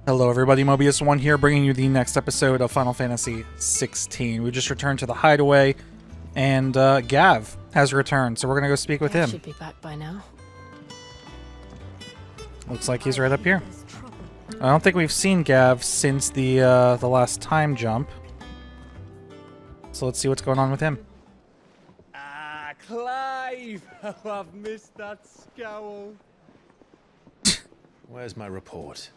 Hello everybody, Mobius1 here, bringing you the next episode of Final Fantasy XVI. We just returned to the hideaway, and Gav has returned, so we're gonna go speak with him. Should be back by now. Looks like he's right up here. I don't think we've seen Gav since the last time jump. So let's see what's going on with him. Ah, Clive! Oh, I've missed that scowl. Where's my report?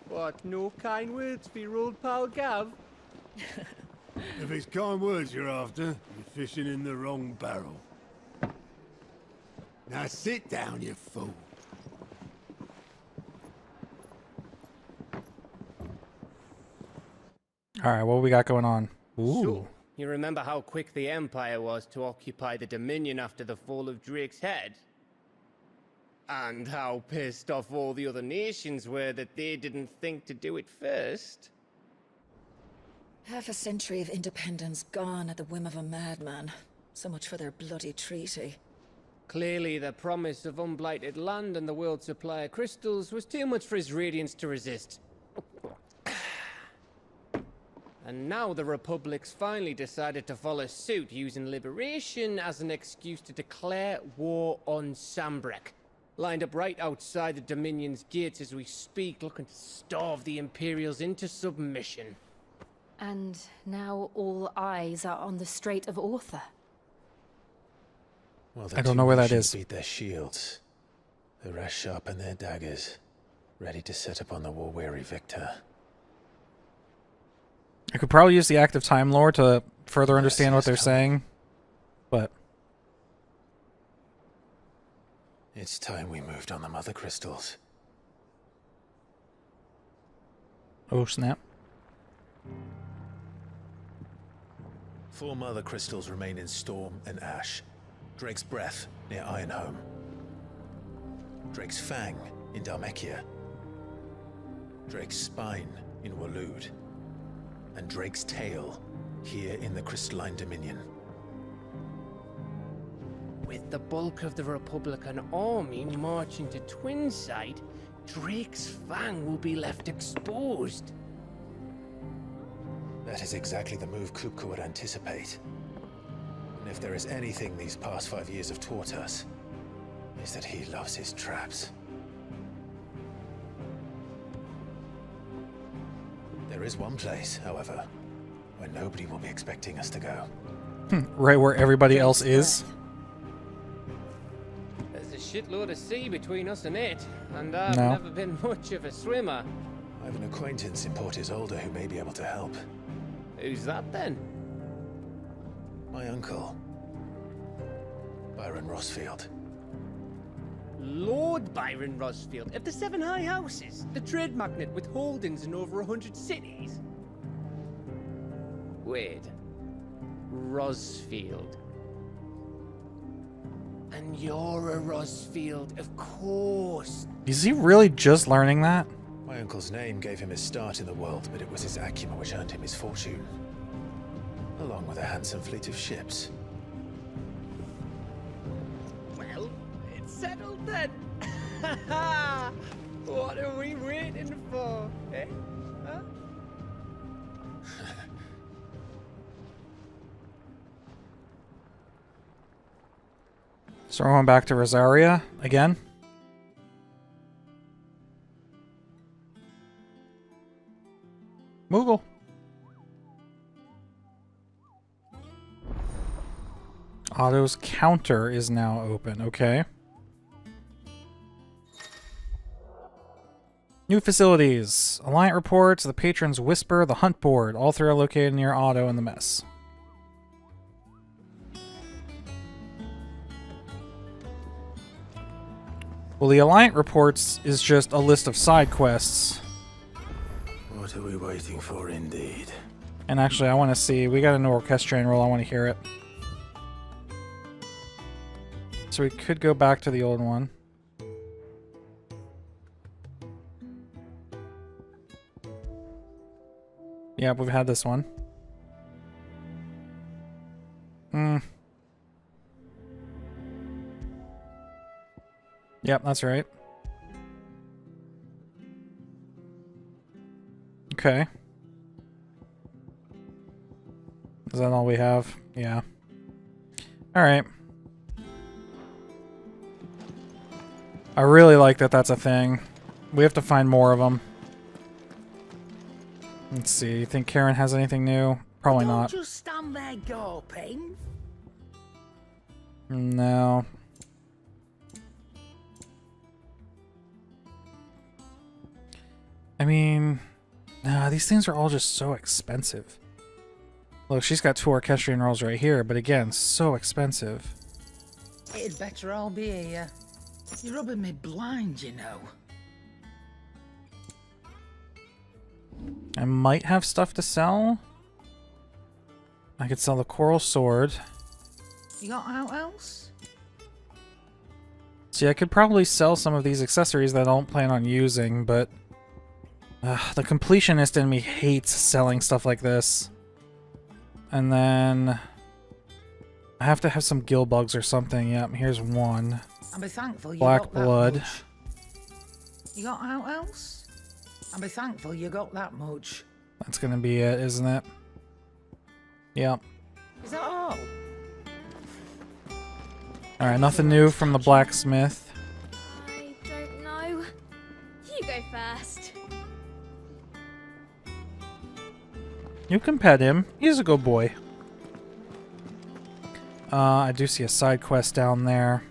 What, no kind words for your old pal Gav? If it's kind words you're after, you're fishing in the wrong barrel. Now sit down, you fool. Alright, what we got going on? Ooh. So, you remember how quick the Empire was to occupy the Dominion after the fall of Drake's head? And how pissed off all the other nations were that they didn't think to do it first? Half a century of independence gone at the whim of a madman. So much for their bloody treaty. Clearly, the promise of unblighted land and the world's supply of crystals was too much for his radiance to resist. And now the Republic's finally decided to follow suit, using liberation as an excuse to declare war on Sambrek. Lined up right outside the Dominion's gates as we speak, looking to starve the Imperials into submission. And now all eyes are on the Strait of Author. Well, I don't know where that is. Beat their shields. The rest sharpen their daggers, ready to set upon the war-weary victor. I could probably use the active time lore to further understand what they're saying, but... It's time we moved on the mother crystals. Oh, snap. 4 mother crystals remain in Storm and Ash. Drake's Breath near Ironhome. Drake's Fang in Dharmekia. Drake's Spine in Waloed. And Drake's Tail here in the Crystalline Dominion. With the bulk of the Republican army marching to Twinside, Drake's Fang will be left exposed. That is exactly the move Kupka would anticipate. And if there is anything these past 5 years have taught us, is that he loves his traps. There is one place, however, where nobody will be expecting us to go. Right where everybody else is. There's a shitload of sea between us and it, and I've No. never been much of a swimmer. I have an acquaintance in Port Isolde who may be able to help. Who's that then? My uncle, Byron Rossfield. Lord Byron Rosfield of the 7 High Houses, the trade magnate with holdings in over 100 cities. Wait, Rosfield. And you're a Rosfield, of course. Is he really just learning that? My uncle's name gave him his start in the world, but it was his acumen which earned him his fortune. Along with a handsome fleet of ships. Well, it's settled then. What are we waiting for, eh? Huh? So we're going back to Rosaria again? Moogle. Otto's counter is now open. Okay. New facilities. Alliant reports, the Patron's Whisper, the Hunt Board. All 3 are located near Otto and the Mess. Well, the Alliant reports is just a list of side quests. What are we waiting for, indeed? And actually, I want to see. We got a new orchestrion roll. I want to hear it. So we could go back to the old one. Yeah, we've had this one. Yep, that's right. Okay. Is that all we have? Yeah. Alright. I really like that that's a thing. We have to find more of them. Let's see. You think Karen has anything new? Probably Don't not. just stand there gawping. No. I mean, nah, these things are all just so expensive. Look, she's got 2 orchestrion rolls right here, but again, so expensive. It'd better all be here. You're rubbing me blind, you know. I might have stuff to sell. I could sell the coral sword. You got out else? See, I could probably sell some of these accessories that I don't plan on using, but the completionist in me hates selling stuff like this. And then I have to have some gill bugs or something. Yep, here's one. I'll be thankful you Black got that blood. much. You got out else? I'll be thankful you got that much. That's gonna be it, isn't it? Yep. Is that all? Alright, nothing new from the blacksmith. I don't know. You go first. You can pet him. He's a good boy. I do see a side quest down there.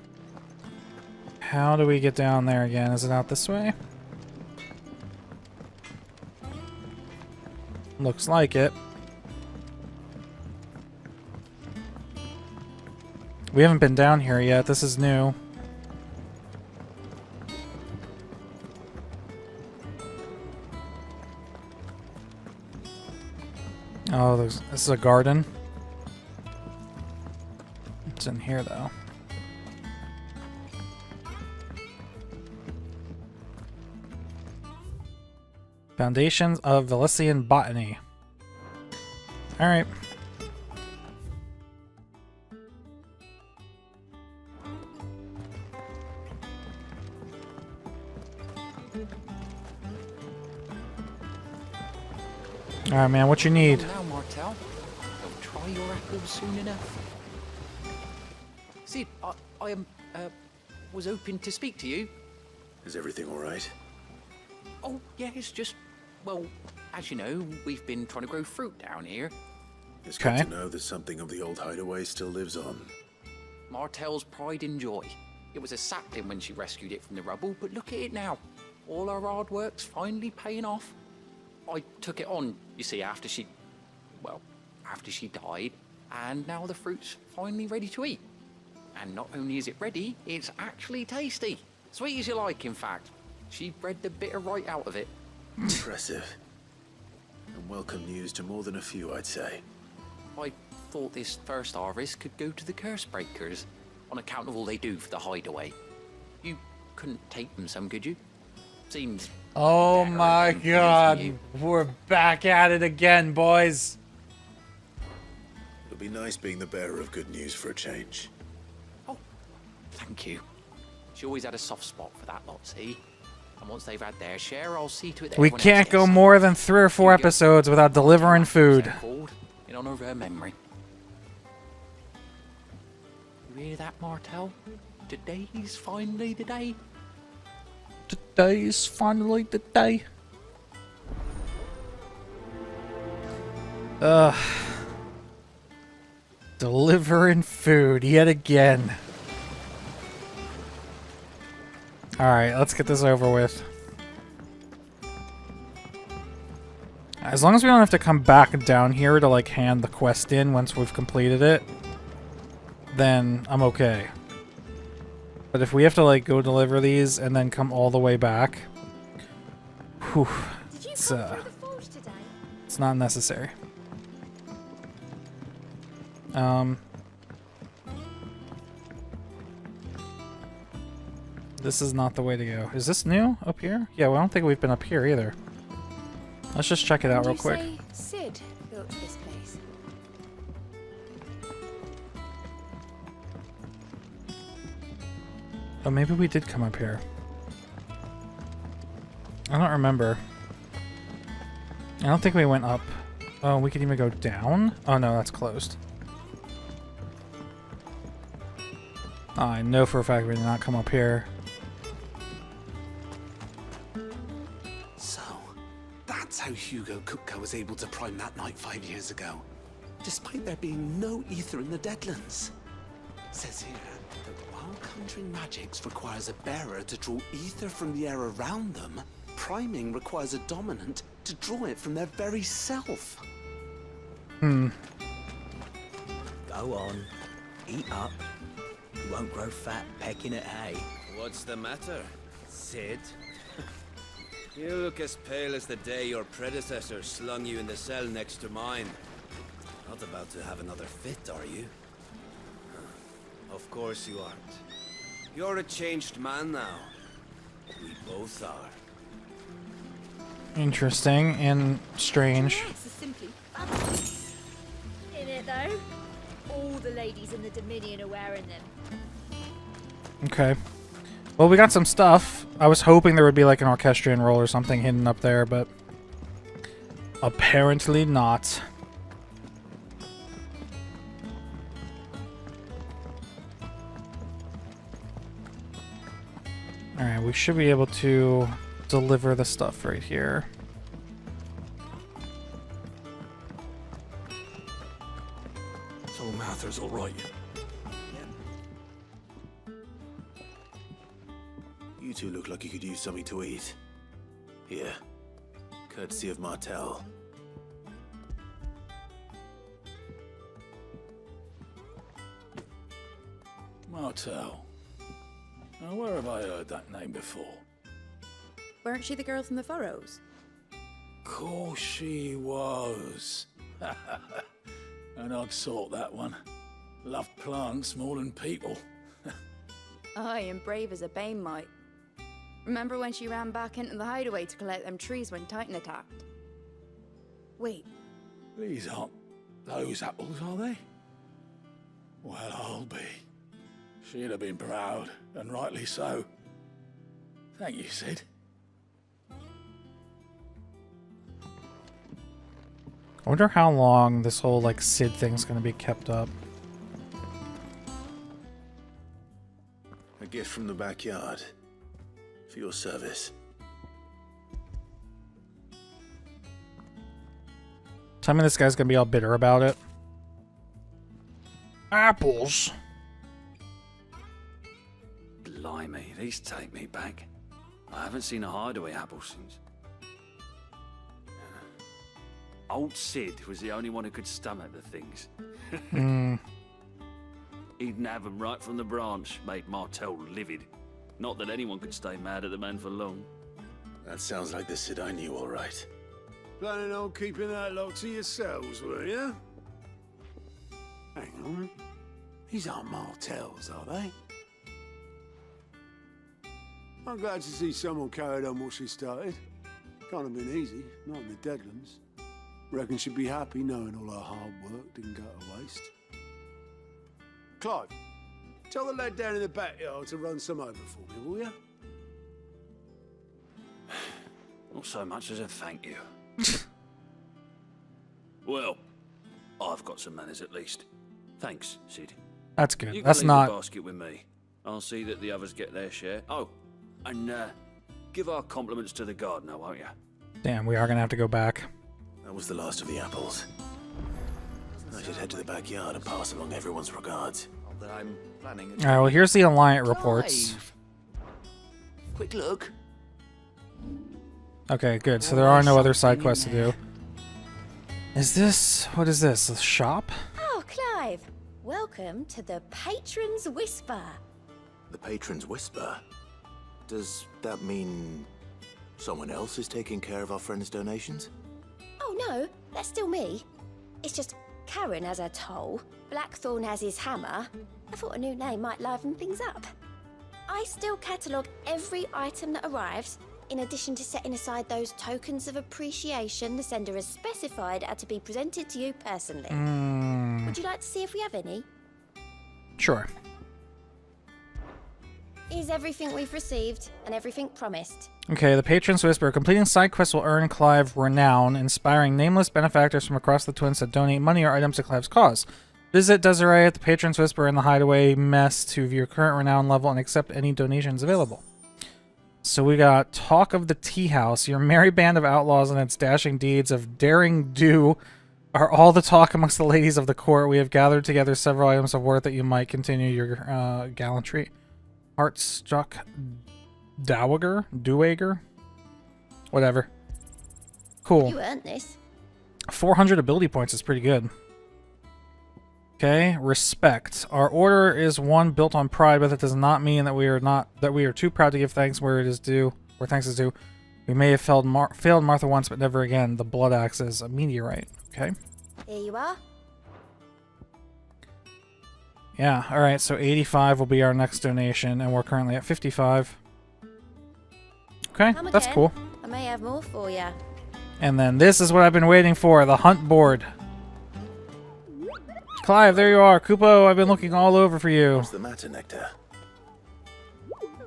How do we get down there again? Is it out this way? Looks like it. We haven't been down here yet. This is new. Oh, this is a garden. It's in here, though. Foundations of Velician Botany. Alright. Alright, man, what you need? Now, Martel, don't try your apple soon enough. Sid, I was hoping to speak to you. Is everything all right? Oh, yeah, it's just, well, as you know, we've been trying to grow fruit down here. It's good Okay. to know that something of the old hideaway still lives on. Martel's pride and joy. It was a sapling when she rescued it from the rubble, but look at it now. All our hard work's finally paying off. I took it on, you see, after she died, and now the fruit's finally ready to eat. And not only is it ready, it's actually tasty. Sweet as you like, in fact. She bred the bitter right out of it. Impressive. And welcome news to more than a few, I'd say. I thought this first harvest could go to the curse breakers, on account of all they do for the hideaway. You couldn't take them some, could you? Seems... Oh better my than for you. god. We're back at it again, boys. It'll be nice being the bearer of good news for a change. Oh, thank you. She always had a soft spot for that lot, see? And once they've had their share, I'll see to it that We everyone else can't gets go some. more than 3 or 4 Here you go. episodes without delivering food. Called, in honor of her memory. You hear that, Martel? Today's finally the day. Today's finally the day. Ugh. Delivering food yet again. Alright, let's get this over with. As long as we don't have to come back down here to like hand the quest in once we've completed it, then I'm okay. But if we have to like go deliver these and then come all the way back, whew, Did you it's, come through the forge today? it's not necessary. This is not the way to go. Is this new up here? Yeah, well, I don't think we've been up here either. Let's just check it out real quick. Did you say Sid built this place? Oh, maybe we did come up here. I don't remember. I don't think we went up. Oh, we could even go down? Oh no, that's closed. I know for a fact we did not come up here. So, that's how Hugo Kupka was able to prime that night 5 years ago, despite there being no ether in the Deadlands. Says here that while conjuring magics requires a bearer to draw ether from the air around them, priming requires a dominant to draw it from their very self. Hmm. Go on, eat up. You won't grow fat pecking at hay. What's the matter, Sid? You look as pale as the day your predecessor slung you in the cell next to mine. Not about to have another fit, are you? Of course you aren't. You're a changed man now. We both are. Interesting and strange. Yes, are simply fabulous. In it though, all the ladies in the Dominion are wearing them. Okay. Well, we got some stuff. I was hoping there would be like an orchestrion roll or something hidden up there, but apparently not. Alright, we should be able to deliver the stuff right here. So Mather's all right. You two look like you could use something to eat. Here. Courtesy of Martel. Martel. Now, where have I heard that name before? Weren't she the girl from the Furrows? Course she was. An odd sort, that one. Loved plants more than people. Aye, and brave as a bane might. Remember when she ran back into the hideaway to collect them trees when Titan attacked? Wait. These aren't those apples, are they? Well, I'll be. She'd have been proud, and rightly so. Thank you, Sid. I wonder how long this whole like Sid thing's gonna be kept up. A gift from the backyard. For your service. Tell me this guy's gonna be all bitter about it. Apples. Blimey, these take me back. I haven't seen a hideaway apple since. Old Sid was the only one who could stomach the things. He'd nab them right from the branch, made Martel livid. Not that anyone could stay mad at the man for long. That sounds like the Sid I knew, all right. Planning on keeping that lot to yourselves, were you? Hang on. These aren't Martels, are they? I'm glad to see someone carried on what she started. Can't have been easy, not in the Deadlands. Reckon she'd be happy knowing all her hard work didn't go to waste. Clive, tell the lad down in the backyard to run some over for me, will you? Not so much as a thank you. Well, I've got some manners at least. Thanks, Sid. That's good. You can That's leave not. the basket with me. I'll see that the others get their share. Oh, and give our compliments to the gardener, won't you? Damn, we are gonna have to go back. That was the last of the apples. I should head to the backyard and pass along everyone's regards. That I'm planning. All right. Well, here's the Alliant reports. Clive. Quick look. Okay, good. So there are no other side quests to do. Is this... what is this? A shop? Oh, Clive! Welcome to the Patron's Whisper. The Patron's Whisper? Does that mean someone else is taking care of our friends' donations? Oh no, that's still me. It's just Karen has her toll, Blackthorn has his hammer. I thought a new name might liven things up. I still catalogue every item that arrives, in addition to setting aside those tokens of appreciation the sender has specified are to be presented to you personally. Would you like to see if we have any? Sure. Is everything we've received and everything promised? Okay, the Patron's Whisper. Completing side quests will earn Clive renown, inspiring nameless benefactors from across the Twins to donate money or items to Clive's cause. Visit Desiree at the Patron's Whisper in the Hideaway Mess to view your current renown level and accept any donations available. So we got Talk of the Tea House. Your merry band of outlaws and its dashing deeds of daring do are all the talk amongst the ladies of the court. We have gathered together several items of worth that you might continue your gallantry. Heartstruck Dowager? Whatever. Cool. You earned this. 400 ability points is pretty good. Okay, respect. Our order is one built on pride, but that does not mean that we are too proud to give thanks where thanks is due. We may have failed Martha once, but never again. The blood axe is a meteorite. Okay. Here you are. Yeah, alright, so 85 will be our next donation, and we're currently at 55. Okay, Come that's again. cool. I may have more for you. And then this is what I've been waiting for, the hunt board. Clive, there you are. Kupo, I've been looking all over for you. What's the matter, Nectar?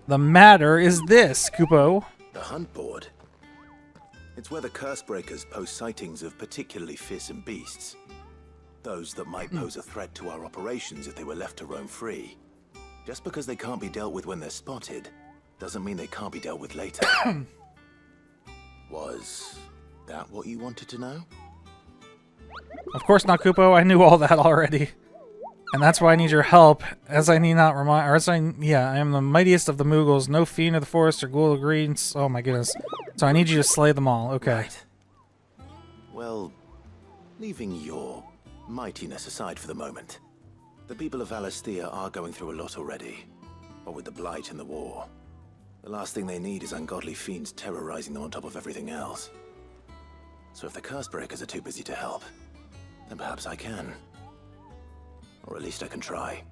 The matter is this, Kupo. The hunt board. It's where the Cursebreakers post sightings of particularly fearsome beasts. Those that might pose a threat to our operations if they were left to roam free. Just because they can't be dealt with when they're spotted, doesn't mean they can't be dealt with later. Was that what you wanted to know? Of course not, Kupo. I knew all that already. And that's why I need your help, as I need not remind, I am the mightiest of the Moogles, no fiend of the forest or ghoul of greens. Oh my goodness. So I need you to slay them all. Okay. Right. Well, leaving your mightiness aside for the moment, the people of Alastia are going through a lot already. What with the Blight and the war. The last thing they need is ungodly fiends terrorizing them on top of everything else. So if the Cursebreakers are too busy to help, then perhaps I can. Or at least I can try.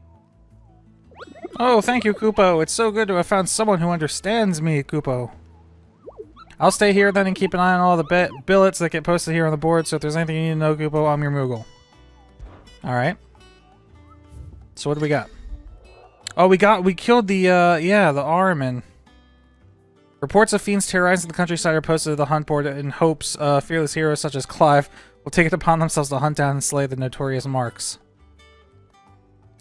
Oh, thank you, Kupo. It's so good to have found someone who understands me, Kupo. I'll stay here then and keep an eye on all the billets that get posted here on the board, so if there's anything you need to know, Kupo, I'm your Moogle. Alright. So what do we got? Oh, we killed the, the Ahriman. Reports of fiends terrorizing the countryside are posted to the hunt board in hopes fearless heroes such as Clive will take it upon themselves to hunt down and slay the notorious marks.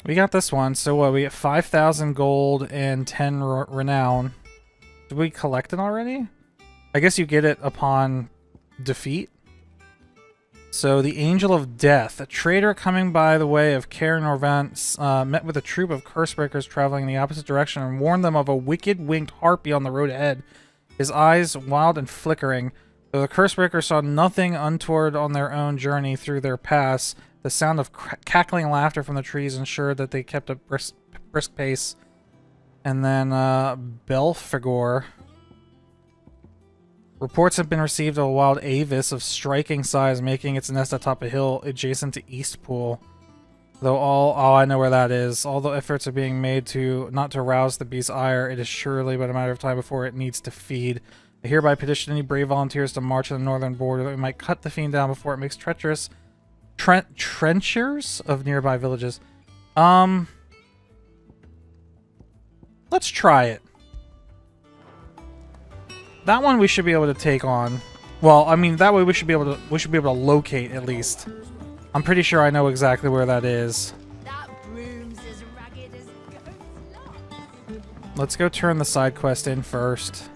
We got this one, so what, we get 5,000 gold and 10 renown. Did we collect it already? I guess you get it upon defeat. So, the Angel of Death. A traitor coming by the way of Caer Norvant met with a troop of Cursebreakers traveling in the opposite direction and warned them of a wicked winged harpy on the road ahead. His eyes wild and flickering. Though the Cursebreakers saw nothing untoward on their own journey through their pass, the sound of cackling laughter from the trees ensured that they kept a brisk pace. And then, Belphegor. Reports have been received of a wild avis of striking size making its nest atop a hill adjacent to Eastpool. Though I know where that is. Although efforts are being made not to rouse the beast's ire, it is surely but a matter of time before it needs to feed. I hereby petition any brave volunteers to march to the northern border that we might cut the fiend down before it makes treacherous trenchers of nearby villages. Let's try it. That one we should be able to take on. Well, I mean, that way we should be able to locate at least. I'm pretty sure I know exactly where that is. That broom's as ragged as goat's. Let's go turn the side quest in first.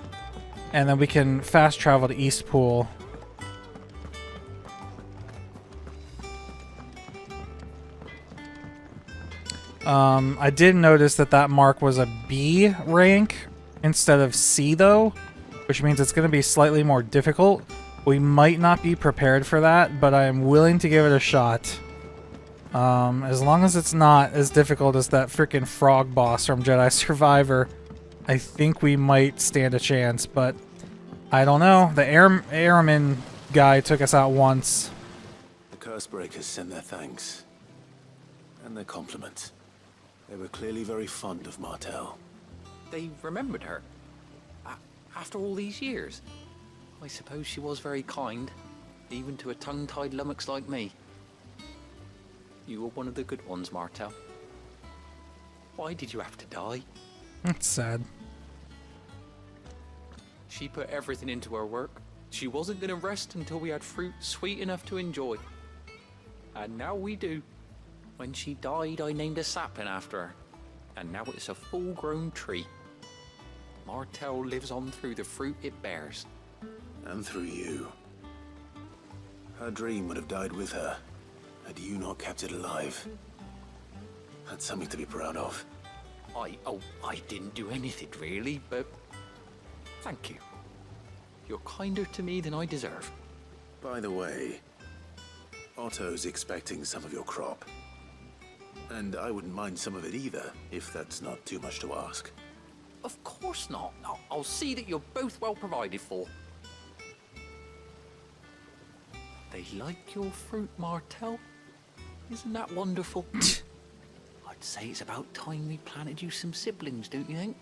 And then we can fast travel to Eastpool. I did notice that mark was a B rank instead of C though, which means it's going to be slightly more difficult. We might not be prepared for that, but I am willing to give it a shot. As long as it's not as difficult as that freaking frog boss from Jedi Survivor, I think we might stand a chance, but I don't know. The Airman guy took us out once. The Cursebreakers send their thanks. And their compliments. They were clearly very fond of Martel. They remembered her. After all these years. I suppose she was very kind, even to a tongue-tied lummox like me. You were one of the good ones, Martel. Why did you have to die? That's sad. She put everything into her work. She wasn't going to rest until we had fruit sweet enough to enjoy. And now we do. When she died, I named a sapling after her. And now it's a full-grown tree. Martell lives on through the fruit it bears. And through you. Her dream would have died with her, had you not kept it alive. That's something to be proud of. I didn't do anything really, but thank you. You're kinder to me than I deserve. By the way, Otto's expecting some of your crop. And I wouldn't mind some of it either, if that's not too much to ask. Of course not. I'll see that you're both well provided for. They like your fruit, Martell. Isn't that wonderful? I'd say it's about time we planted you some siblings, don't you think?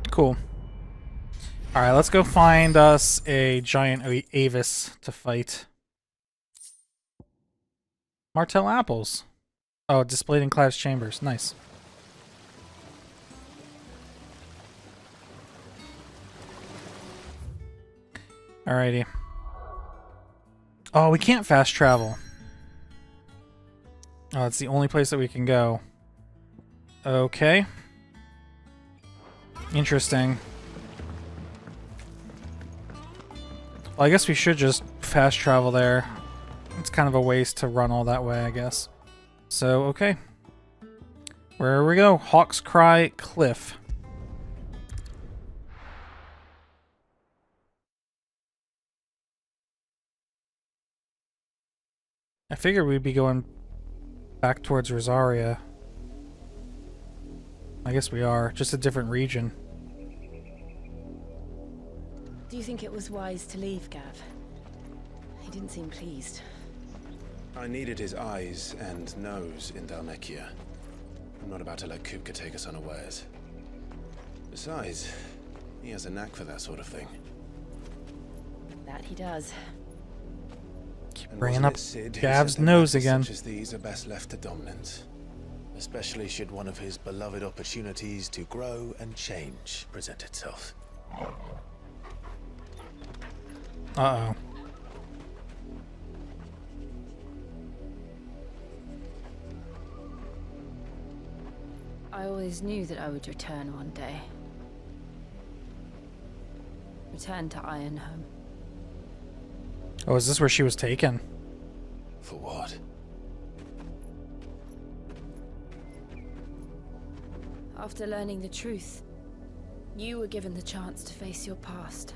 Cool. Alright, let's go find us a giant Avis to fight. Martell apples. Oh, displayed in Clive's chambers. Nice. Alrighty. Oh, we can't fast travel. Oh, it's the only place that we can go. Okay. Interesting. Well, I guess we should just fast travel there. It's kind of a waste to run all that way, I guess. So, okay. Where we go? Hawk's Cry Cliff. I figured we'd be going back towards Rosaria. I guess we are. Just a different region. Do you think it was wise to leave, Gav? He didn't seem pleased. I needed his eyes and nose in Dhalmekia. I'm not about to let Kupka take us unawares. Besides, he has a knack for that sort of thing. That he does. And Bringing wasn't up it Sid who Gav's said that nose matters again. Such as these are best left to dominance, especially should one of his beloved opportunities to grow and change present itself. Uh-oh. I always knew that I would return one day. Return to Ironhome. Oh, is this where she was taken? For what? After learning the truth, you were given the chance to face your past.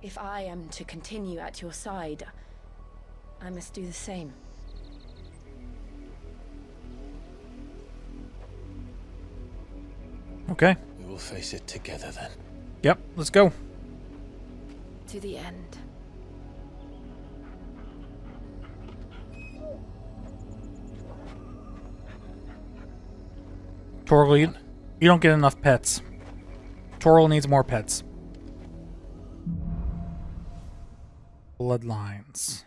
If I am to continue at your side, I must do the same. Okay. We will face it together then. Yep, let's go. To the end. Torgal, you don't get enough pets. Torgal needs more pets. Bloodlines.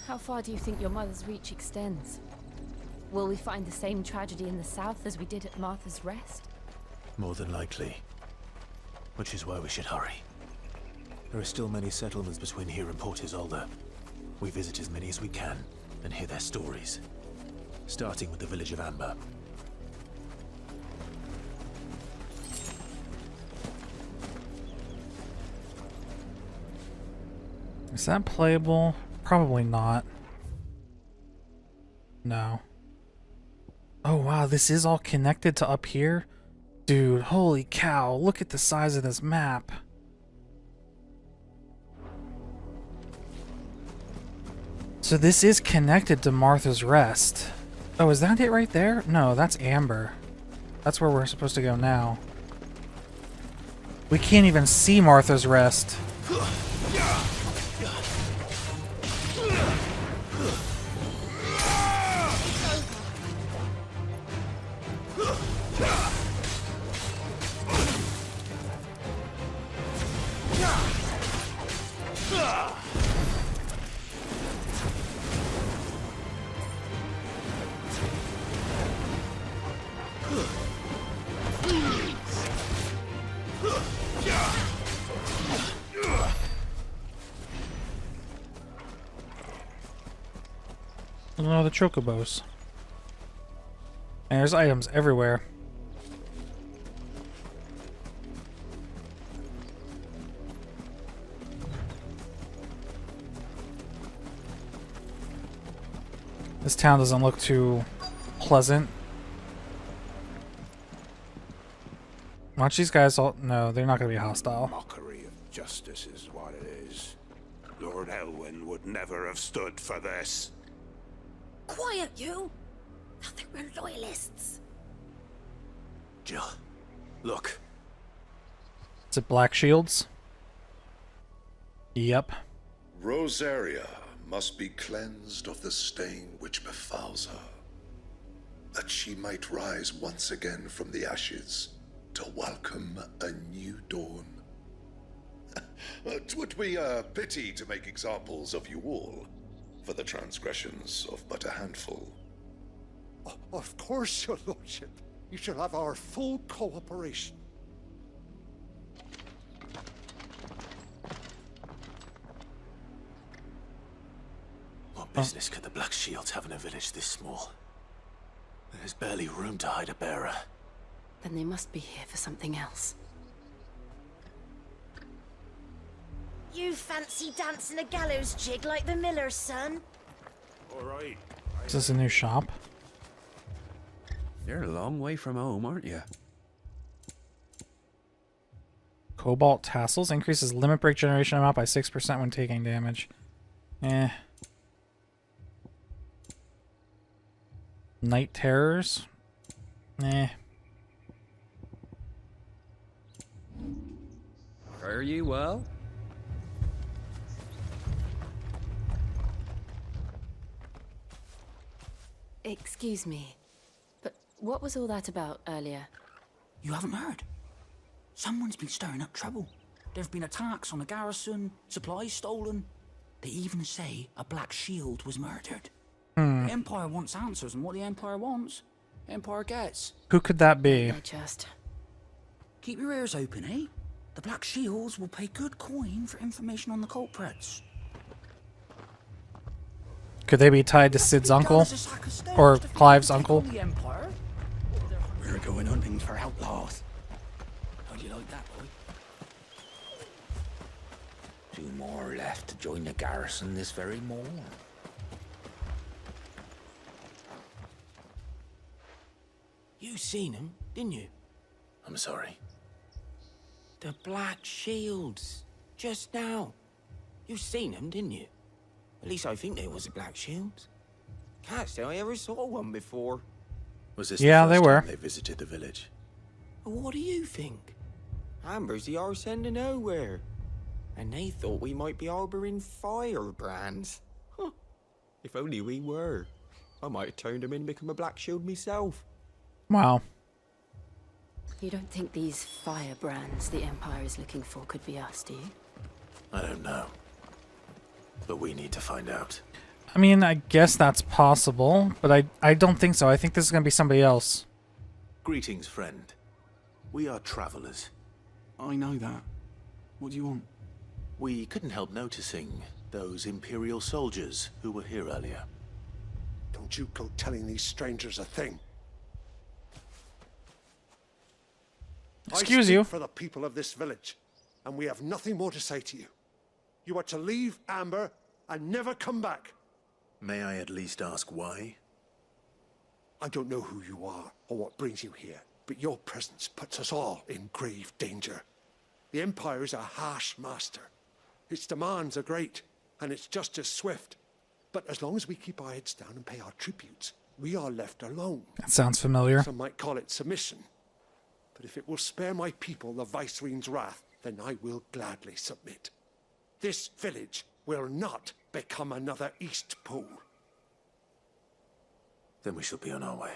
How far do you think your mother's reach extends? Will we find the same tragedy in the south as we did at Martha's Rest? More than likely. Which is why we should hurry. There are still many settlements between here and Port Isolde. We visit as many as we can and hear their stories. Starting with the village of Amber. Is that playable? Probably not. No. Oh wow, this is all connected to up here? Dude, holy cow, look at the size of this map. So this is connected to Martha's Rest. Oh, is that it right there? No, that's Amber. That's where we're supposed to go now. We can't even see Martha's Rest. Oh, the chocobos. And there's items everywhere. This town doesn't look too pleasant. Watch these guys all... No, they're not going to be hostile. Mockery of justice is what it is. Lord Elwyn would never have stood for this. Quiet, you! I think we're loyalists. Jill, look. Is it Black Shields? Yep. Rosaria must be cleansed of the stain which befouls her, that she might rise once again from the ashes to welcome a new dawn. 'Twould be a pity to make examples of you all, for the transgressions of but a handful. Of course, your lordship. You shall have our full cooperation. What business could the Black Shields have in a village this small? There's barely room to hide a bearer. Then they must be here for something else. You fancy dancing a gallows jig like the miller's son? All right. Is this a new shop? You're a long way from home, aren't you? Cobalt tassels increases limit break generation amount by 6% when taking damage. Eh. Night terrors. Eh. Fare you well? Excuse me, but what was all that about earlier? You haven't heard? Someone's been stirring up trouble. There've been attacks on the garrison, supplies stolen. They even say a Black Shield was murdered. The Empire wants answers, and what the Empire wants, the Empire gets. Who could that be? Just keep your ears open, eh? The Black Shields will pay good coin for information on the culprits. Could they be tied to Sid's uncle? Or Clive's uncle? We're going hunting for outlaws. How'd you like that, boy? 2 more left to join the garrison this very morn. You seen him, didn't you? I'm sorry. The Black Shields. Just now. You seen them, didn't you? At least I think they was the Black Shields. Can't say I ever saw one before. Was this Yeah, the they first were. time they visited the village? What do you think? Amber's the arse end of nowhere. And they thought we might be harboring firebrands. Huh. If only we were. I might have turned them in and become a Black Shield myself. Wow. You don't think these firebrands the Empire is looking for could be us, do you? I don't know. But we need to find out. I mean, I guess that's possible, but I don't think so. I think this is going to be somebody else. Greetings, friend. We are travelers. I know that. What do you want? We couldn't help noticing those Imperial soldiers who were here earlier. Don't you go telling these strangers a thing. Excuse I you. speak for the people of this village, and we have nothing more to say to you. You are to leave Amber and never come back. May I at least ask why? I don't know who you are or what brings you here, but your presence puts us all in grave danger. The Empire is a harsh master. Its demands are great, and its justice swift. But as long as we keep our heads down and pay our tributes, we are left alone. That sounds familiar. Some might call it submission. But if it will spare my people the Viceroy's wrath, then I will gladly submit. This village will not become another Eastpool. Then we shall be on our way.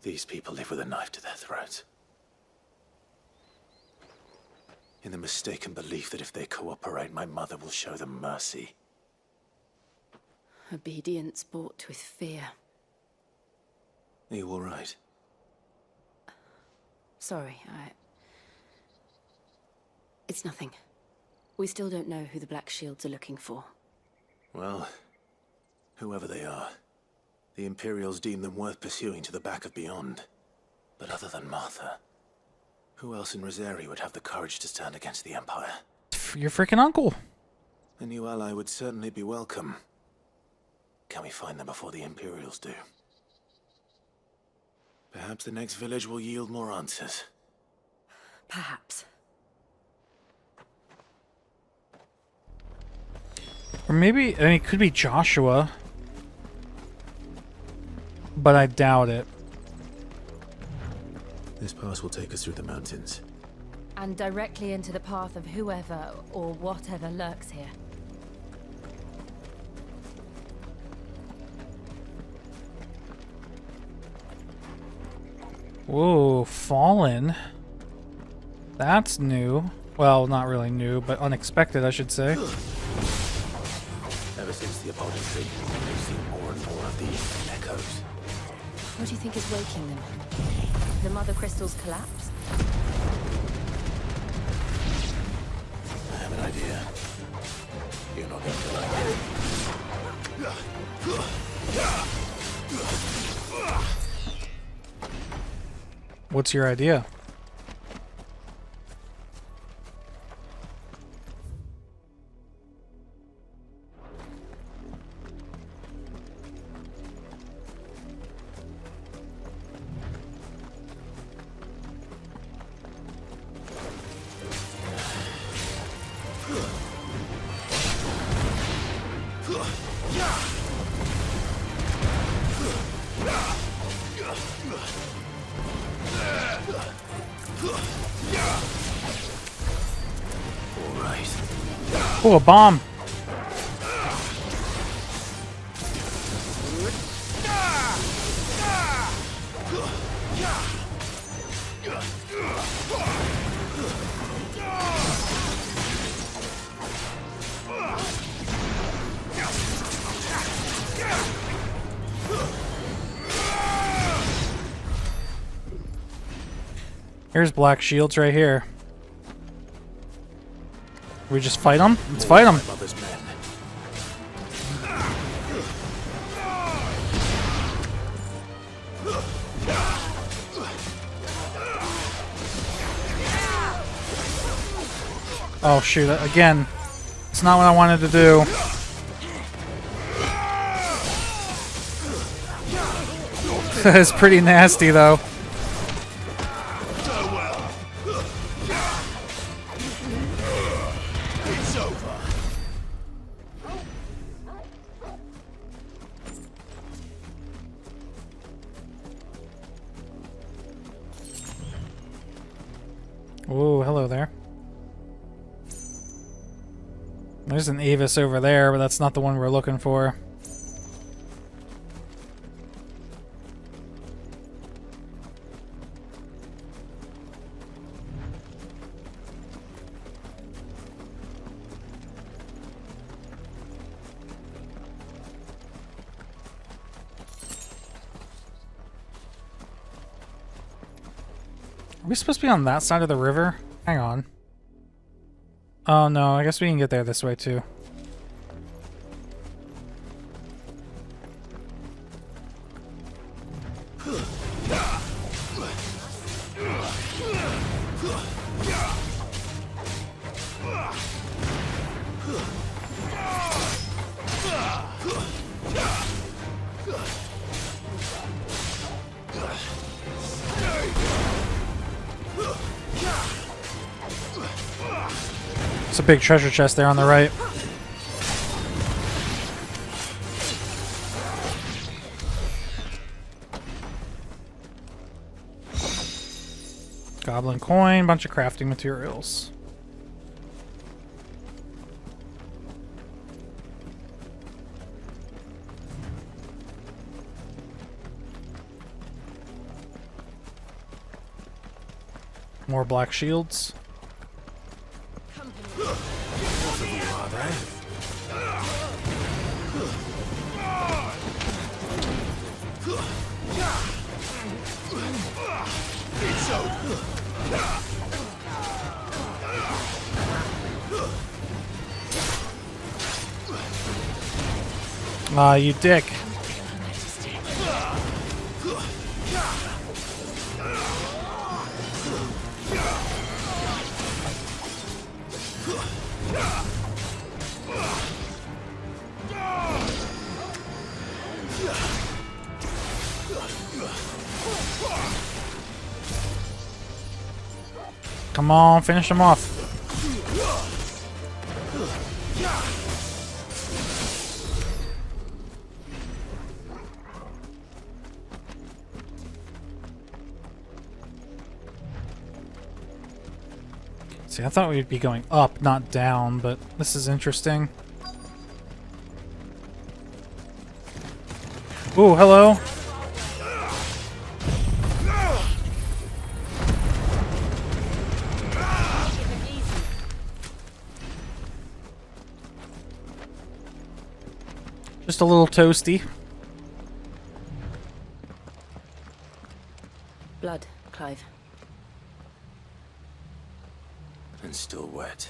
These people live with a knife to their throats. In the mistaken belief that if they cooperate, my mother will show them mercy. Obedience bought with fear. Are you all right? Sorry, It's nothing. We still don't know who the Black Shields are looking for. Well, whoever they are, the Imperials deem them worth pursuing to the back of beyond. But other than Martha, who else in Rosari would have the courage to stand against the Empire? Your freaking uncle. A new ally would certainly be welcome. Can we find them before the Imperials do? Perhaps the next village will yield more answers. Perhaps. Or maybe, I mean, it could be Joshua. But I doubt it. This pass will take us through the mountains. And directly into the path of whoever or whatever lurks here. Whoa, Fallen. That's new. Well, not really new, but unexpected, I should say. Ever since the apology, we've seen more and more of these echoes. What do you think is waking them? The Mother Crystal's collapse? I have an idea. You're not going to like it. What's your idea? Oh, a bomb! Here's Black Shields right here. We just fight them? Let's fight them. Oh shoot, again. It's not what I wanted to do. It's pretty nasty though. Oh, hello there. There's an Avis over there, but that's not the one we're looking for. Are we supposed to be on that side of the river? Hang on. Oh no, I guess we can get there this way too. It's a big treasure chest there on the right. Goblin coin, bunch of crafting materials. More black shields. Aw, you dick. Come on, finish him off. See, I thought we'd be going up, not down, but this is interesting. Ooh, hello. Just a little toasty. Blood, Clive. And still wet.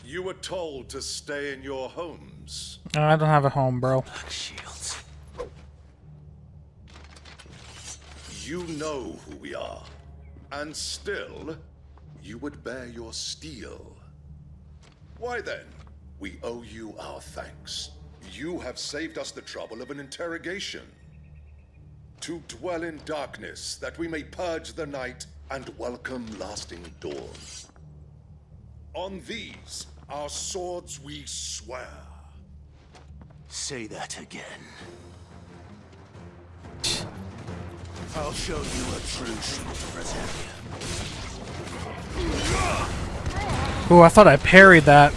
You were told to stay in your homes. I don't have a home, bro. Black shields. You know who we are. And still, you would bear your steel. Why then, we owe you our thanks. You have saved us the trouble of an interrogation. To dwell in darkness, that we may purge the night and welcome lasting dawn. On these, our swords we swear. Say that again. I'll show you a true shield of Rosaria. Ooh, I thought I parried that.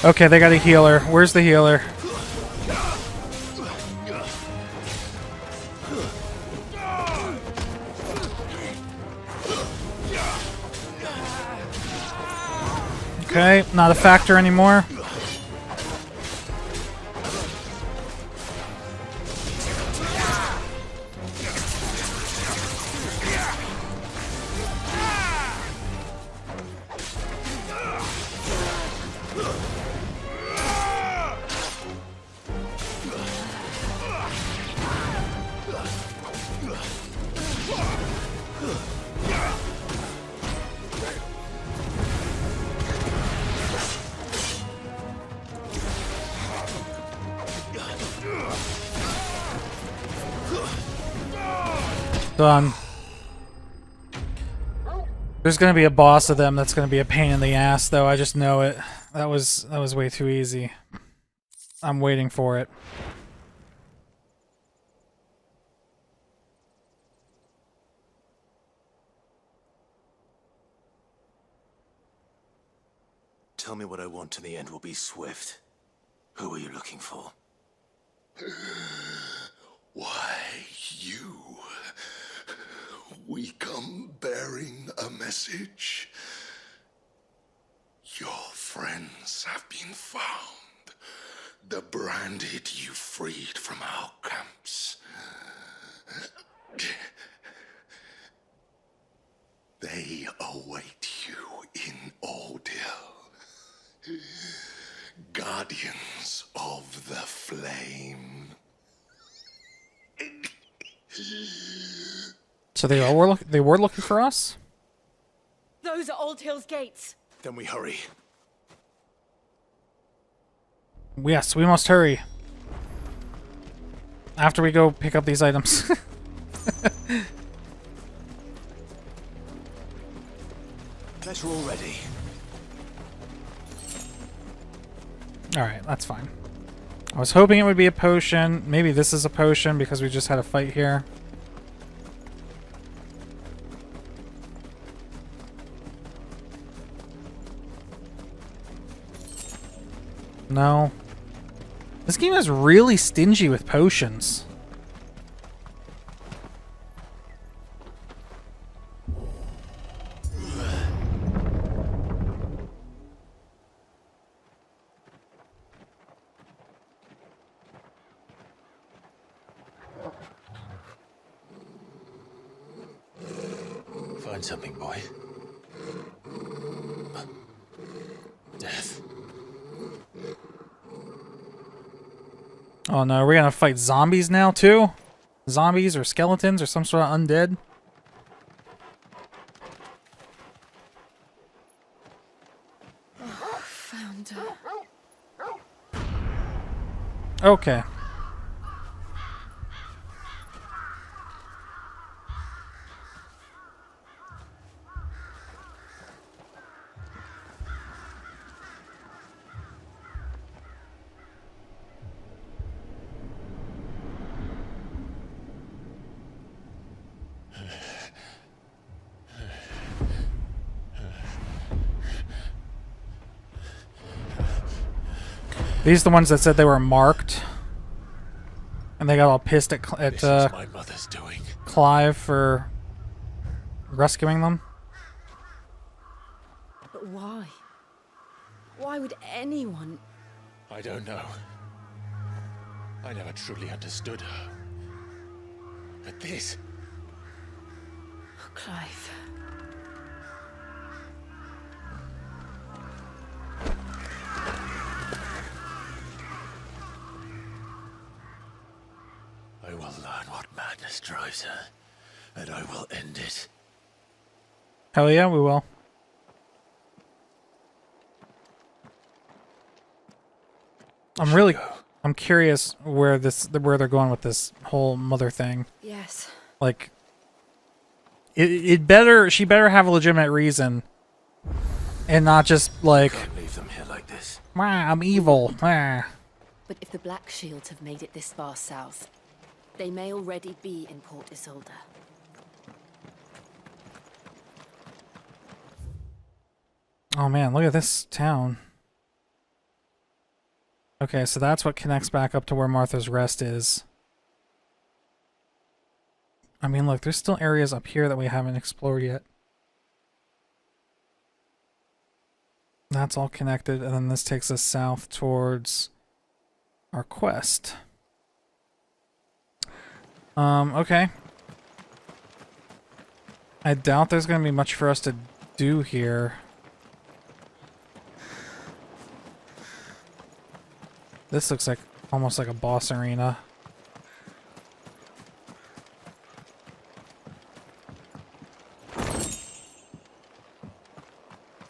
Okay, they got a healer. Where's the healer? Okay, not a factor anymore. Done. There's gonna be a boss of them that's gonna be a pain in the ass, though. I just know it. That was way too easy. I'm waiting for it. Tell me what I want and the end will be swift. Who are you looking for? Why, you. We come bearing a message. Your friends have been found. The branded you freed from our camps. They await you in Ordeal. Guardians of the Flame. So they were looking for us? Those are Old Hill's gates. Then we hurry. Yes, we must hurry. After we go pick up these items. Guess we're all ready. Alright, that's fine. I was hoping it would be a potion. Maybe this is a potion because we just had a fight here. No. This game is really stingy with potions. Find something, boy. Death. Oh no, are we gonna fight zombies now too? Zombies or skeletons or some sort of undead? Oh, found her. Okay. These are the ones that said they were marked, and they got all pissed at This is my mother's doing. Clive for rescuing them. But why? Why would anyone... I don't know. I never truly understood her. But this... Oh, Clive. I will learn what madness drives her, and I will end it. Hell yeah, we will. I'm curious where they're going with this whole mother thing. Yes. Like, she better have a legitimate reason, and not just like, Leave them here like this. I'm evil. Ah. But if the Black Shields have made it this far south, they may already be in Port Isolde. Oh man, look at this town. Okay, so that's what connects back up to where Martha's Rest is. I mean, look, there's still areas up here that we haven't explored yet. That's all connected, and then this takes us south towards our quest. Okay. I doubt there's going to be much for us to do here. This looks like almost like a boss arena.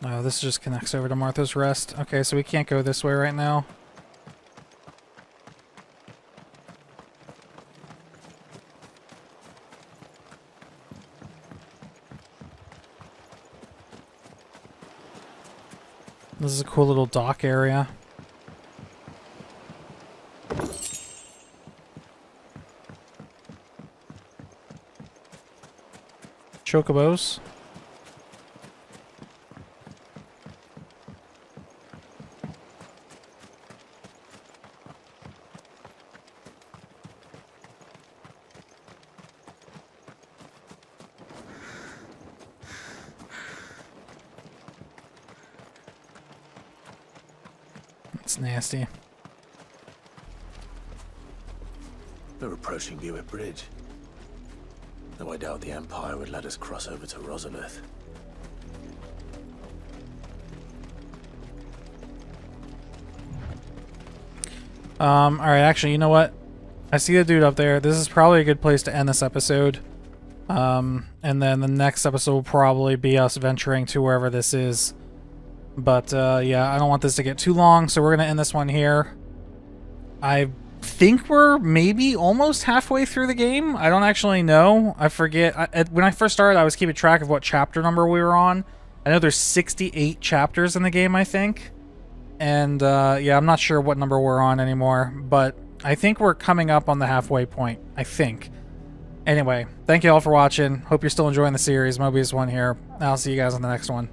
Oh, this just connects over to Martha's Rest. Okay, so we can't go this way right now. This is a cool little dock area. Chocobos. It's nasty. We're approaching Buick Bridge. Though I doubt the Empire would let us cross over to Rosalith. Alright, actually, you know what? I see the dude up there. This is probably a good place to end this episode. And then the next episode will probably be us venturing to wherever this is. But, yeah, I don't want this to get too long, so we're going to end this one here. I think we're maybe almost halfway through the game. I don't actually know. I forget. When I first started, I was keeping track of what chapter number we were on. I know there's 68 chapters in the game, I think. And, yeah, I'm not sure what number we're on anymore. But I think we're coming up on the halfway point. I think. Anyway, thank you all for watching. Hope you're still enjoying the series. Mobius1 here. I'll see you guys on the next one.